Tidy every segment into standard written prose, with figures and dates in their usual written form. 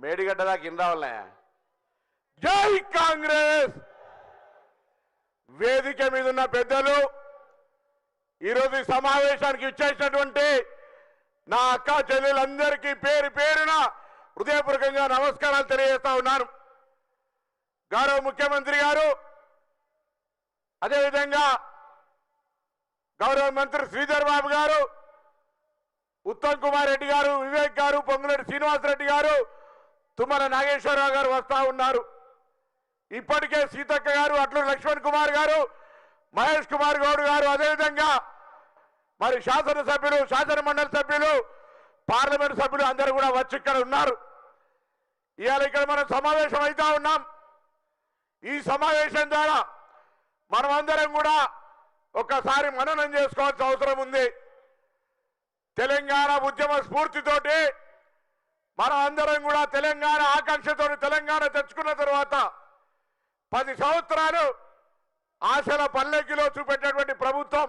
మేడిగడ్డ దాకా ఇన్ రావాలే. జై కాంగ్రెస్. వేదిక మీద ఉన్న పెద్దలు, ఈరోజు ఈ సమావేశానికి ఇచ్చేసినటువంటి నా అక్క చెల్లెలందరికీ పేరు పేరున హృదయపూర్వకంగా నమస్కారాలు తెలియజేస్తా ఉన్నాను. గౌరవ ముఖ్యమంత్రి గారు, అదేవిధంగా గౌరవ మంత్రి శ్రీధర్ బాబు గారు, ఉత్తమ్ కుమార్ రెడ్డి గారు, వివేక్ గారు, పొంగులేటి శ్రీనివాసరెడ్డి గారు, తుమ్మల నాగేశ్వరరావు గారు వస్తా ఉన్నారు. ఇప్పటికే సీతక్క గారు, అట్లూరి లక్ష్మణ్ కుమార్ గారు, మహేష్ కుమార్ గౌడ్ గారు, అదేవిధంగా మరి శాసనసభ్యులు, శాసన మండలి సభ్యులు, పార్లమెంట్ సభ్యులు అందరూ కూడా వచ్చి ఇక్కడ ఉన్నారు. ఇవాళ ఇక్కడ మనం సమావేశం అవుతా ఉన్నాం. ఈ సమావేశం ద్వారా మనమందరం కూడా ఒక్కసారి మననం చేసుకోవాల్సిన అవసరం ఉంది. తెలంగాణ ఉద్యమ స్ఫూర్తితోటి మనం అందరం కూడా తెలంగాణ ఆకాంక్షతో తెలంగాణ తెచ్చుకున్న తర్వాత 10 సంవత్సరాలు ఆశల పల్లెకిలో చూపెట్టినటువంటి ప్రభుత్వం,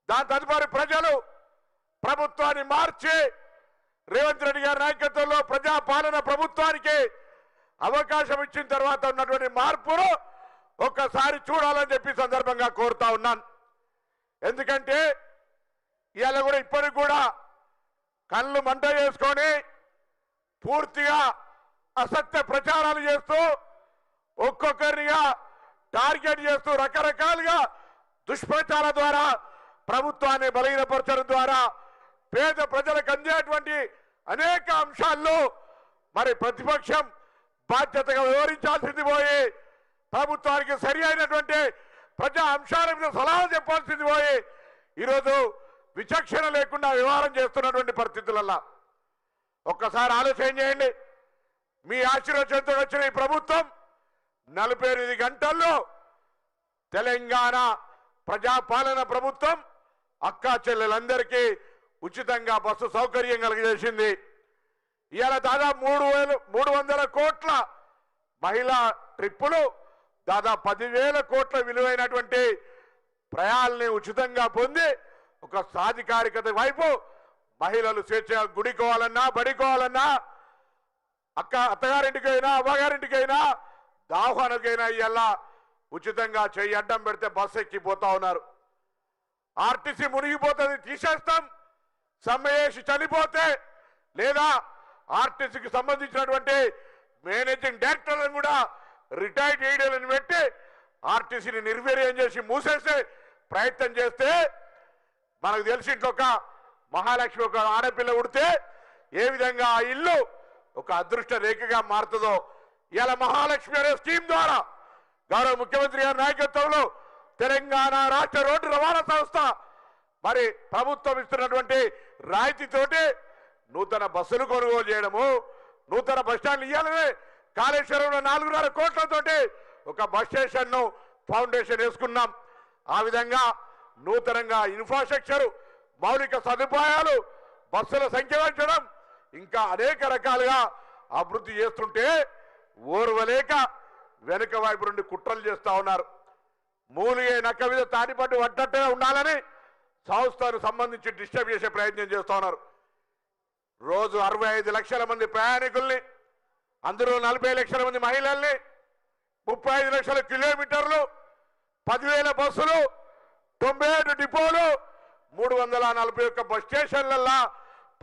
దాని తదుపరి ప్రజలు ప్రభుత్వాన్ని మార్చి రేవంత్ రెడ్డి గారి నాయకత్వంలో ప్రజాపాలన ప్రభుత్వానికి అవకాశం ఇచ్చిన తర్వాత ఉన్నటువంటి మార్పును ఒక్కసారి చూడాలని చెప్పి సందర్భంగా కోరుతా ఉన్నాను. ఎందుకంటే ఇవాళ కూడా ఇప్పటికి కూడా కళ్ళు మంట చేసుకొని పూర్తిగా అసత్య ప్రచారాలు చేస్తూ ఒక్కొక్కరిగా టార్గెట్ చేస్తూ రకరకాలుగా దుష్ప్రచార ద్వారా ప్రభుత్వాన్ని బలహీనపరచడం ద్వారా పేద ప్రజలకు అందేటువంటి అనేక అంశాల్లో మరి ప్రతిపక్షం బాధ్యతగా వివరించాల్సింది పోయి ప్రభుత్వానికి సరి అయినటువంటి ప్రజా అంశాల మీద సలహా చెప్పాల్సింది పోయి ఈరోజు విచక్షణ లేకుండా వ్యవహారం చేస్తున్నటువంటి పరిస్థితులలో ఒక్కసారి ఆలోచన చేయండి. మీ ఆశీర్వచనంతో వచ్చిన ఈ ప్రభుత్వం 48 గంటల్లో తెలంగాణ ప్రజాపాలన ప్రభుత్వం అక్కా చెల్లెలందరికీ ఉచితంగా బస్సు సౌకర్యం కలిగజేసింది. ఇవాళ దాదాపు 300 కోట్ల మహిళా ట్రిప్పులు, దాదాపు 10,000 కోట్ల విలువైనటువంటి ప్రయాణాలని ఉచితంగా పొంది ఒక సాధికారికత వైపు మహిళలు స్వేచ్ఛగా గుడికోవాలన్నా, బడికోవాలన్నా, అత్తగారింటికైనా, అవ్వగారింటికైనా, దాహోనకైనా ఇలా ఉచితంగా చెయ్యి అడ్డం పెడితే బస్సు ఎక్కిపోతా ఉన్నారు. ఆర్టీసీ మునిగిపోతుంది, తీసేస్తాం. సమ్మె చేసి చనిపోతే లేదా ఆర్టీసీకి సంబంధించినటువంటి మేనేజింగ్ డైరెక్టర్లను కూడా రిటైర్డ్ చేయడాలని పెట్టి ఆర్టీసీని నిర్వీర్యం చేసి మూసేసే ప్రయత్నం చేస్తే మనకు తెలిసి ఇంట్లో ఒక మహాలక్ష్మి ఒక ఆడపిల్ల ఉడితే ఏ విధంగా ఆ ఇల్లు ఒక అదృష్ట రేఖగా మారుతుందో ఇలా మహాలక్ష్మి అనే స్కీమ్ ద్వారా గౌరవ ముఖ్యమంత్రి గారి నాయకత్వంలో తెలంగాణ రాష్ట్ర రోడ్డు రవాణా సంస్థ మరి ప్రభుత్వం ఇస్తున్నటువంటి రాయితీతోటి నూతన బస్సులు కొనుగోలు చేయడము, నూతన బస్టాండ్లు ఇవ్వాలనే కాళేశ్వరంలో 4.5 కోట్లతోటి ఒక బస్ స్టేషన్ ను ఫౌండేషన్ వేసుకున్నాం. ఆ విధంగా నూతనంగా ఇన్ఫ్రాస్ట్రక్చర్, మౌలిక సదుపాయాలు, బస్సుల సంఖ్య పెంచడం, ఇంకా అనేక రకాలుగా అభివృద్ధి చేస్తుంటే ఓర్వలేక వెనుక వైపు నుండి కుట్రలు చేస్తా ఉన్నారు. మూలిగే నక్క మీద తాడిపట్టు పడ్డట్టుగా ఉండాలని సంస్థను సంబంధించి డిస్టర్బ్ చేసే ప్రయత్నం చేస్తా ఉన్నారు. రోజు 65 లక్షల మంది ప్రయాణికుల్ని, అందులో 40 లక్షల మంది మహిళల్ని, 35 లక్షల కిలోమీటర్లు, 10,000 బస్సులు, 97 డిపోలు, 341 బస్ స్టేషన్లల్లా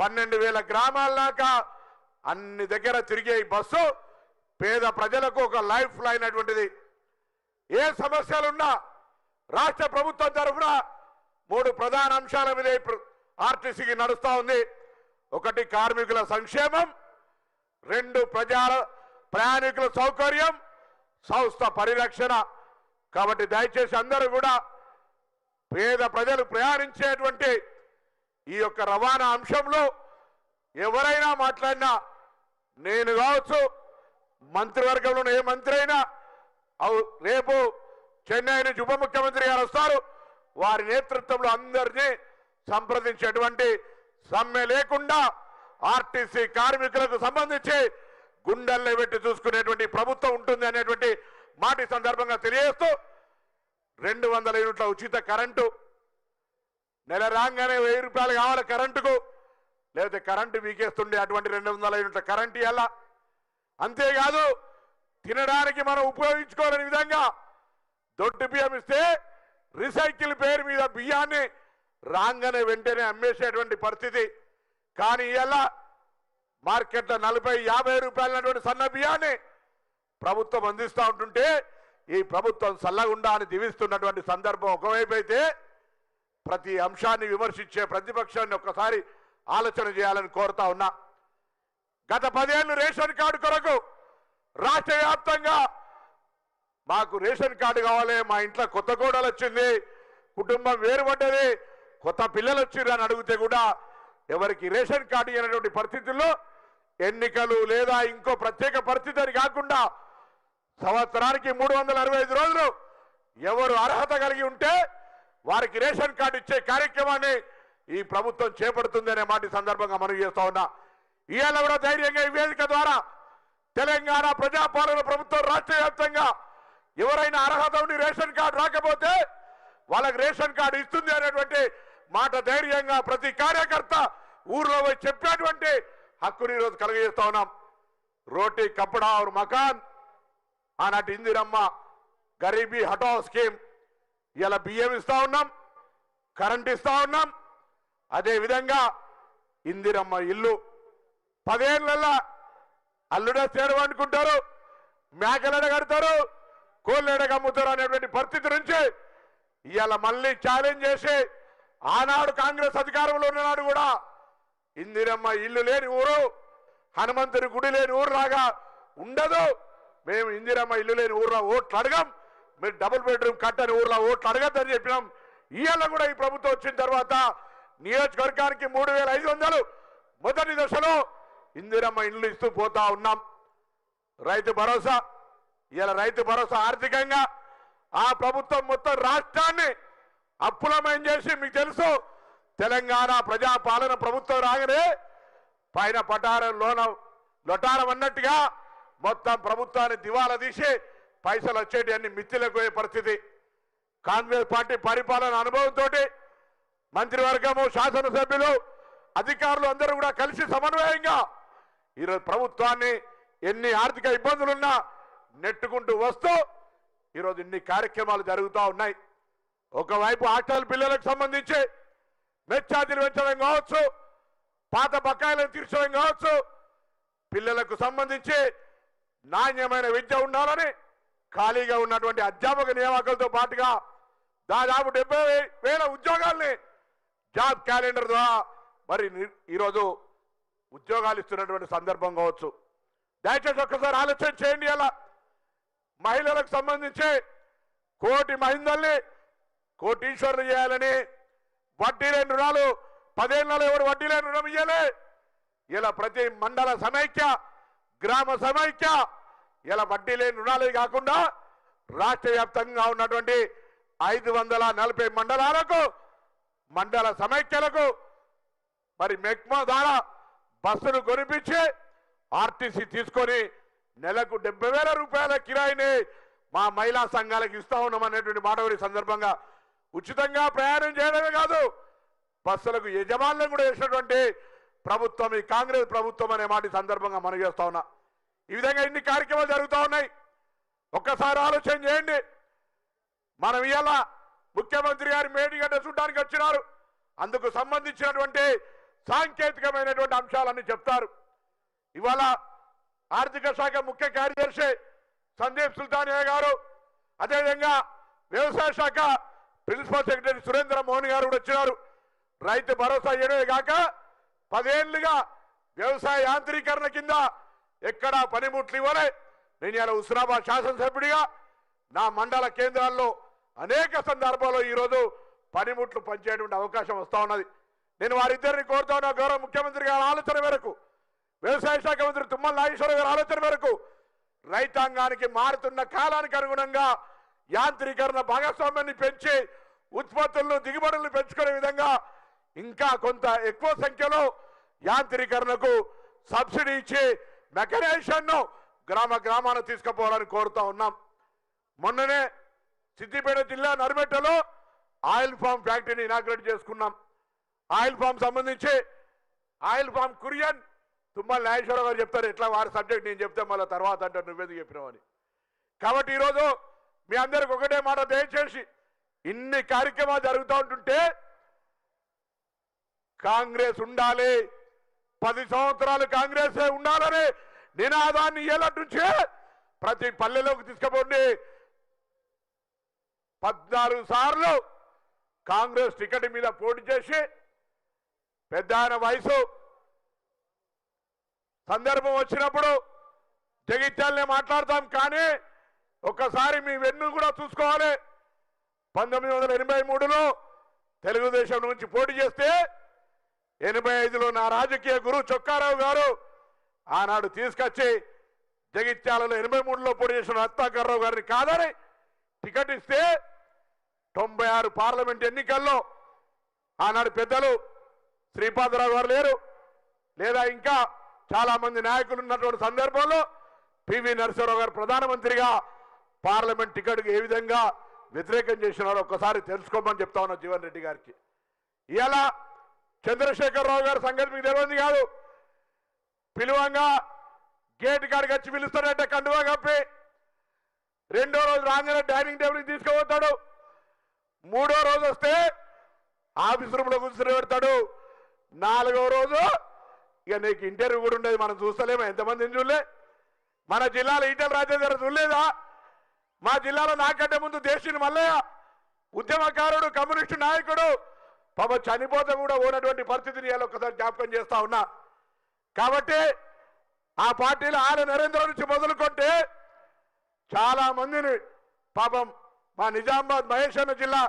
12,000 గ్రామాల దాకా అన్ని దగ్గర తిరిగే ఈ బస్సు పేద ప్రజలకు ఒక లైఫ్ లైన్ అటువంటిది. ఏ సమస్యలున్నా రాష్ట్ర ప్రభుత్వం తరఫున 3 ప్రధాన అంశాల మీద ఆర్టీసీకి నడుస్తూ ఉంది. 1 కార్మికుల సంక్షేమం, 2 ప్రయాణికుల సౌకర్యం, సంస్థ పరిరక్షణ. కాబట్టి దయచేసి అందరూ కూడా పేద ప్రజలు ప్రయాణించేటువంటి ఈ యొక్క రవాణా అంశంలో ఎవరైనా మాట్లాడినా, నేను కావచ్చు, మంత్రివర్గంలో ఏ మంత్రి అయినా, రేపు చెన్నై నుంచి ఉప ముఖ్యమంత్రి గారు వస్తారు, వారి నేతృత్వంలో అందరినీ సంప్రదించేటువంటి సమ్మె లేకుండా ఆర్టీసీ కార్మికులకు సంబంధించి గుండెల్లో పెట్టి చూసుకునేటువంటి ప్రభుత్వం ఉంటుంది అనేటువంటి మాట సందర్భంగా తెలియజేస్తూ 200 యూనిట్ల ఉచిత కరెంటు, నెల రాగానే 1000 రూపాయలు కావాలి కరెంటుకు, లేకపోతే కరెంటు వీకేస్తుండే అటువంటి 200 యూనిట్ల కరెంటు ఇవ్వాలా. అంతేకాదు తినడానికి మనం ఉపయోగించుకోలేని విధంగా దొడ్డు బియ్యం ఇస్తే రీసైకిల్ పేరు మీద బియ్యాన్ని రాగానే వెంటనే అమ్మేసేటువంటి పరిస్థితి. కానీ ఇలా మార్కెట్లో 40-50 రూపాయలటువంటి సన్న బియ్యాన్ని ప్రభుత్వం అందిస్తూ ఉంటుంటే ఈ ప్రభుత్వం చల్లగుండా అని దీవిస్తున్నటువంటి సందర్భం ఒకవైపు అయితే, ప్రతి అంశాన్ని విమర్శించే ప్రతిపక్షాన్ని ఒక్కసారి ఆలోచన చేయాలని కోరుతా ఉన్నా. గత 10 ఏళ్ళు రేషన్ కార్డు కొరకు రాష్ట్ర వ్యాప్తంగా మాకు రేషన్ కార్డు కావాలి, మా ఇంట్లో కొత్త కోడలు వచ్చింది, కుటుంబం వేరుపడ్డది, కొత్త పిల్లలు వచ్చిర్రు అని అడిగితే కూడా ఎవరికి రేషన్ కార్డు ఇవ్వనటువంటి పరిస్థితుల్లో ఎన్నికలు లేదా ఇంకో ప్రత్యేక పరిస్థితి అని కాకుండా సంవత్సరానికి 365 రోజులు ఎవరు అర్హత కలిగి ఉంటే వారికి రేషన్ కార్డు ఇచ్చే కార్యక్రమాన్ని ఈ ప్రభుత్వం చేపడుతుంది అనే మాట సందర్భంగా మనవి చేస్తా ఉన్నా. ఇవాళ కూడా ధైర్యంగా ఈ వేదిక ద్వారా తెలంగాణ ప్రజాపాలన ప్రభుత్వం రాష్ట్ర వ్యాప్తంగా ఎవరైనా అర్హత ఉండి రేషన్ కార్డు రాకపోతే వాళ్ళకి రేషన్ కార్డు ఇస్తుంది అనేటువంటి మాట ధైర్యంగా ప్రతి కార్యకర్త ఊర్లో పోయి చెప్పేటువంటి హక్కుని ఈరోజు కలుగజేస్తా ఉన్నాం. రోటీ కపడా और మకాన్ ఆనాటి ఇందిరమ్మ గరీబీ హటావ్ స్కీమ్, ఇలా బియ్యం ఇస్తా ఉన్నాం, కరెంట్ ఇస్తా ఉన్నాం. అదేవిధంగా ఇందిరమ్మ ఇల్లు 10 ఏళ్ళల్లో అల్లుడ చేరు అనుకుంటారు, మేకలెడ కడతారు, కోళ్ళెడగ అమ్ముతారు అనేటువంటి పరిస్థితి నుంచి ఇవాళ మళ్ళీ ఛాలెంజ్ చేసి ఆనాడు కాంగ్రెస్ అధికారంలో ఉన్ననాడు కూడా ఇందిరమ్మ ఇల్లు లేని ఊరు, హనుమంతుని గుడి లేని ఊరు లాగా ఉండదు, మేము ఇందిరమ్మ ఇల్లు లేని ఊర్లో ఓట్లు అడగం, మీరు డబుల్ బెడ్రూమ్ కట్టని ఊర్లో ఓట్లు అడగద్దని చెప్పినాం. ఇవాళ కూడా ఈ ప్రభుత్వం వచ్చిన తర్వాత నియోజకవర్గానికి 3500 మొదటి దశలో ఇందిరమ్మ ఇల్లు ఇస్తూ పోతా ఉన్నాం. రైతు భరోసా, ఇలా రైతు భరోసా ఆర్థికంగా ఆ ప్రభుత్వం మొత్తం రాష్ట్రాన్ని అప్పులమయం చేసి, మీకు తెలుసు తెలంగాణ ప్రజాపాలన ప్రభుత్వం రాగానే పైన పటారం లొటారం అన్నట్టుగా మొత్తం ప్రభుత్వాన్ని దివాలా తీసి పైసలు వచ్చేటి అన్ని మిత్తిలకు పోయే పరిస్థితి. కాంగ్రెస్ పార్టీ పరిపాలన అనుభవంతో మంత్రివర్గము, శాసనసభ్యులు, అధికారులు అందరూ కూడా కలిసి సమన్వయంగా ఈరోజు ప్రభుత్వాన్ని ఎన్ని ఆర్థిక ఇబ్బందులున్నా నెట్టుకుంటూ వస్తూ ఈరోజు ఇన్ని కార్యక్రమాలు జరుగుతూ ఉన్నాయి. ఒకవైపు హాస్టల్ పిల్లలకు సంబంధించి మెచ్చార్జీలు పెంచడం కావచ్చు, పాత బకాయిలను తీర్చడం కావచ్చు, పిల్లలకు సంబంధించి నాణ్యమైన విద్య ఉండాలని ఖాళీగా ఉన్నటువంటి అధ్యాపక నియామకాలతో పాటుగా దాదాపు 70,000 ఉద్యోగాల్ని జాబ్ క్యాలెండర్ ద్వారా మరి ఈరోజు ఉద్యోగాలు ఇస్తున్నటువంటి సందర్భం కావచ్చు. దయచేసి ఒక్కసారి ఆలోచన చేయండి. అలా మహిళలకు సంబంధించి 1 కోటి మహిళల్ని కోటీశ్వరులు చేయాలని వడ్డీ లేని రుణాలు 10 ఏళ్లలో ఎవరు వడ్డీ లేని రుణం ఇయ్యాలి. ఇలా ప్రతి మండల సమైక్య, గ్రామ సమైక్య, ఇలా వడ్డీ లేని రుణాలే కాకుండా రాష్ట్ర వ్యాప్తంగా ఉన్నటువంటి 540 మండలాలకు, మండల సమైక్యలకు మరి మెక్మా ద్వారా బస్సును కొనిపించి ఆర్టీసీ తీసుకొని నెలకు 70,000 రూపాయల కిరాయిని మా మహిళా సంఘాలకు ఇస్తా ఉన్నామనేటువంటి మాట సందర్భంగా ఉచితంగా ప్రయాణం చేయడమే కాదు, బస్సులకు యజమానులను కూడా చేసినటువంటి ప్రభుత్వం ఈ కాంగ్రెస్ ప్రభుత్వం అనే మాట సందర్భంగా మనం చేస్తా ఉన్నా. ఈ విధంగా ఇన్ని కార్యక్రమాలు జరుగుతూ ఉన్నాయి. ఒక్కసారి ఆలోచన చేయండి. మనం ఇవాళ ముఖ్యమంత్రి గారి మేడిగడ్డ చూడడానికి వచ్చినారు, అందుకు సంబంధించినటువంటి సాంకేతికమైనటువంటి అంశాలన్నీ చెప్తారు. ఇవాళ ఆర్థిక శాఖ ముఖ్య కార్యదర్శి సందీప్ సుల్తానియా గారు, అదేవిధంగా వ్యవసాయ శాఖ ప్రిన్సిపల్ సెక్రటరీ సురేంద్ర మోహన్ గారు కూడా వచ్చినారు. రైతు భరోసా ఇవ్వడమే కాక 10 ఏళ్లుగా వ్యవసాయ యాంత్రీకరణ కింద ఎక్కడా పనిముట్లు ఇవ్వలే. నేను ఇలా హుస్నాబాద్ శాసనసభ్యుడిగా నా మండల కేంద్రాల్లో అనేక సందర్భాల్లో ఈరోజు పనిముట్లు పనిచేయటువంటి అవకాశం వస్తూ ఉన్నది. నేను వారిద్దరిని కోరుతా ఉన్న గౌరవ ముఖ్యమంత్రి గారి ఆలోచన మేరకు, వ్యవసాయ శాఖ మంత్రి తుమ్మల నాగేశ్వరరావు గారి ఆలోచన మేరకు రైతాంగానికి మారుతున్న కాలానికి అనుగుణంగా యాంత్రీకరణ భాగస్వామ్యాన్ని పెంచి ఉత్పత్తులను, దిగుబడులను పెంచుకునే విధంగా ఇంకా కొంత ఎక్కువ సంఖ్యలో యాంత్రీకరణకు సబ్సిడీ ఇచ్చి మెకనైజేషన్ను గ్రామాన్ని తీసుకుపోవాలని కోరుతా ఉన్నాం. మొన్ననే సిద్దిపేట జిల్లా నర్మెట్టలో ఆయిల్ ఫామ్ ఫ్యాక్టరీని ఇనాగ్రేట్ చేసుకున్నాం. ఆయిల్ ఫామ్ సంబంధించి ఆయిల్ ఫామ్ కురియన్ తుమ్మల నాగేశ్వరరావు గారు చెప్తారు ఎట్లా వారి సబ్జెక్ట్ నేను చెప్తే మళ్ళీ తర్వాత అంటే నువ్వెందుకు చెప్పినావని. కాబట్టి ఈరోజు మీ అందరికి ఒకటే మాట, దయచేసి ఇన్ని కార్యక్రమాలు జరుగుతూ ఉంటుంటే కాంగ్రెస్ ఉండాలి, 10 సంవత్సరాలు కాంగ్రెస్ ఉండాలని నినాదాన్ని ఏళ్ళ నుంచే ప్రతి పల్లెలోకి తీసుకుపోండి. 14 సార్లు కాంగ్రెస్ టికెట్ మీద పోటీ చేసి పెద్ద ఆయన వయసు సందర్భం వచ్చినప్పుడు జగిత్యాలనే మాట్లాడతాం. కానీ ఒక్కసారి మీ వెన్ను కూడా చూసుకోవాలి. 1983లో తెలుగుదేశం నుంచి పోటీ చేస్తే 85లో నా రాజకీయ గురువు చొక్కారావు గారు ఆనాడు తీసుకొచ్చి జగిత్యాలలో 83లో పోటీ చేసిన రత్నాకర్రావు గారిని కాదని టికెట్ ఇస్తే 96 పార్లమెంట్ ఎన్నికల్లో ఆనాడు పెద్దలు శ్రీపాదరావు గారు లేరు, లేదా ఇంకా చాలా మంది నాయకులు ఉన్నటువంటి సందర్భంలో పివి నరసింహారావు గారు ప్రధానమంత్రిగా పార్లమెంట్ టికెట్కి ఏ విధంగా వ్యతిరేకం చేసినారో ఒక్కసారి తెలుసుకోమని చెప్తా ఉన్నా జీవన్ రెడ్డి గారికి. ఇలా చంద్రశేఖరరావు గారి సంగతి మీకు తెలియదు కాదు. పిలువంగా గేట్ కాడికి వచ్చి పిలుస్తాడంటే కండువా కప్పి, 2వ రోజు రాగానే డైనింగ్ టేబుల్కి తీసుకుపోతాడు. 3వ రోజు వస్తే ఆఫీస్ రూమ్లో కూర్చుని పెడతాడు. 4వ రోజు ఇక నీకు ఇంటర్వ్యూ కూడా ఉండేది. మనం చూస్తలేమో, ఎంతమందిని చూడలే. మన జిల్లాలో ఈటెల రాజేందర్ చూడలేదా? మా జిల్లాలో నాకంటే ముందు దేశీని మల్లయ్య ఉద్యమకారుడు, కమ్యూనిస్టు నాయకుడు, పాప చనిపోతే కూడా ఉన్నటువంటి పరిస్థితిని ఒక్కసారి జ్ఞాపకం చేస్తా ఉన్నా. కాబట్టి ఆ పార్టీలో ఆల నరేంద్ర నుంచి మొదలుకొంటే చాలా మందిని పాపం మా నిజామాబాద్ మహేష్ అన్న జిల్లా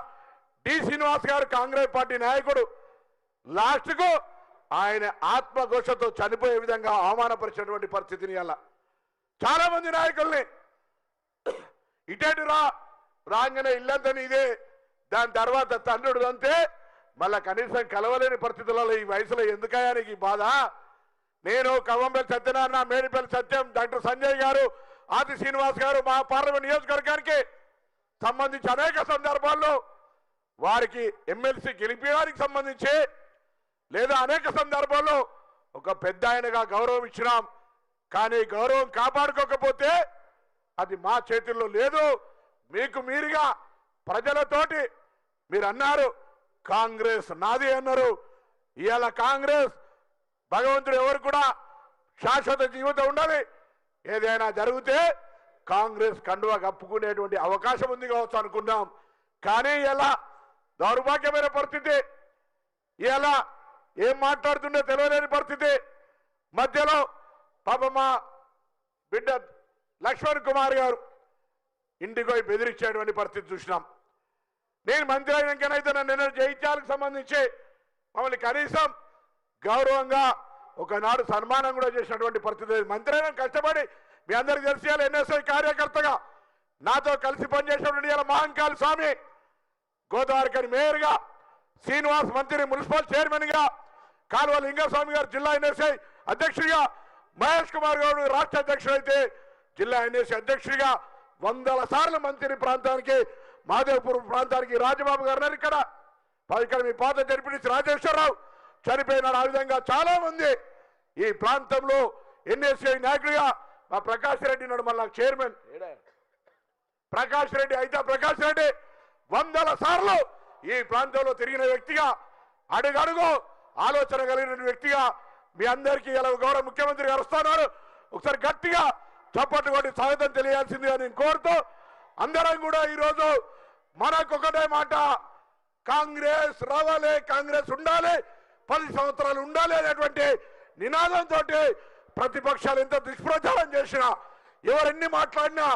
డి శ్రీనివాస్ గారు కాంగ్రెస్ పార్టీ నాయకుడు లాస్ట్కు ఆయన ఆత్మఘోషతో చనిపోయే విధంగా అవమానపరిచినటువంటి పరిస్థితిని అలా చాలా మంది నాయకుల్ని ఇటేటు రాగానే ఇల్లంతా ఇదే, దాని తర్వాత తండ్రుడు అంతే, మళ్ళా కనీసం కలవలేని పరిస్థితులలో ఈ వయసులో ఎందుకయ్యా నీకు ఈ బాధ? నేను కవంబెల్లి సత్యనారాయణ, మేడిపల్లి సత్యం, డాక్టర్ సంజయ్ గారు, ఆది శ్రీనివాస్ గారు మా పార్లమెంట్ నియోజకవర్గానికి సంబంధించి అనేక సందర్భాల్లో వారికి ఎమ్మెల్సీ గెలిపేయడానికి సంబంధించి లేదా అనేక సందర్భాల్లో ఒక పెద్ద ఆయనగా గౌరవం ఇచ్చినాం. కానీ గౌరవం కాపాడుకోకపోతే అది మా చేతుల్లో లేదు. మీకు మీరుగా ప్రజలతోటి మీరు అన్నారు కాంగ్రెస్ నాది అన్నారు. ఇవాళ కాంగ్రెస్ భగవంతుడు ఎవరు కూడా శాశ్వత జీవితం ఉండాలి. ఏదైనా జరిగితే కాంగ్రెస్ కండువా కప్పుకునేటువంటి అవకాశం ఉంది కావచ్చు అనుకున్నాం. కానీ ఇలా దౌర్భాగ్యమైన పరిస్థితి, ఇలా ఏం మాట్లాడుతుందో తెలియలేని పరిస్థితి. మధ్యలో పాప మా బిడ్డ లక్ష్మణ్ కుమార్ గారు ఇంటికి పోయి బెదిరించేటువంటి పరిస్థితి చూసినాం. నేను మంత్రి అయినాకనైతే నన్ను జైత్యాలకు సంబంధించి మమ్మల్ని కనీసం గౌరవంగా ఒకనాడు సన్మానం కూడా చేసినటువంటి పరిస్థితి. మంత్రి అయినా కష్టపడి మీ అందరికి తెలిసేయాలి, ఎన్ఎస్ఐ కార్యకర్తగా నాతో కలిసి పనిచేసినటువంటి మహంకాళి స్వామి గోదావరికని మేయర్గా, శ్రీనివాస్ మంత్రి మున్సిపల్ చైర్మన్గా, కాలువ లింగస్వామి గారు జిల్లా ఎన్ఎస్ఐ అధ్యక్షుడిగా, మహేష్ కుమార్ గౌడ్ రాష్ట్ర అధ్యక్షుడు అయితే జిల్లా ఎన్ఎస్ఐ అధ్యక్షుడిగా 100 సార్లు మంత్రి ప్రాంతానికి, మాదేవ్పూర్ ప్రాంతానికి రాజబాబు గారు ఇక్కడ మీ పాత జడ్పీటీసీ రాజేశ్వరరావు చనిపోయినాడు. ఆ విధంగా చాలా మంది ఈ ప్రాంతంలో ఎన్ఎస్ఐ నాయకుడిగా మా ప్రకాష్ రెడ్డి నాడు మళ్ళా చైర్మన్ ప్రకాష్ రెడ్డి అయితే ప్రకాష్ రెడ్డి 100 సార్లు ఈ ప్రాంతంలో తిరిగిన వ్యక్తిగా, అడుగడుగు ఆలోచన కలిగిన వ్యక్తిగా మీ అందరికీ ఇలా గౌరవ ముఖ్యమంత్రి గారు వస్తున్నారు. ఒకసారి గట్టిగా చప్పట్లు కొట్టి స్వాగతం తెలియాల్సిందిగా నేను కోరుతూ, అందరం కూడా ఈరోజు మనకొకటే మాట, కాంగ్రెస్ రావాలి, కాంగ్రెస్ ఉండాలి, 10 సంవత్సరాలు ఉండాలి అనేటువంటి నినాదంతో ప్రతిపక్షాలు ఎంత దుష్ప్రచారం చేసినా, ఎవరెన్ని మాట్లాడినా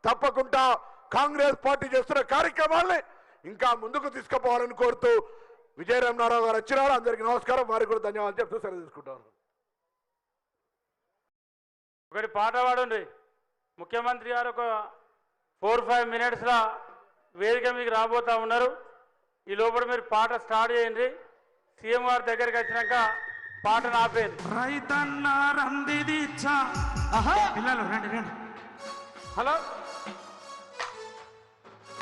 తప్పకుండా కాంగ్రెస్ పార్టీ చేస్తున్న కార్యక్రమాల్ని ఇంకా ముందుకు తీసుకుపోవాలని కోరుతూ విజయరామనారావు గారు వచ్చినారు. అందరికీ నమస్కారం, వారికి కూడా ధన్యవాదాలు చెప్తూ సెలవు తీసుకుంటాను. ఒకటి పాట పాడండి. ముఖ్యమంత్రి గారు ఒక 4-5 మినిట్స్లో వేదిక మీకు రాబోతా ఉన్నారు. ఈ లోపల మీరు పాట స్టార్ట్ చేయండి. సీఎం గారి దగ్గరికి వచ్చినాక పాట ఆపేది. రైతన్న రంది పిల్లలు రండి రండి. హలో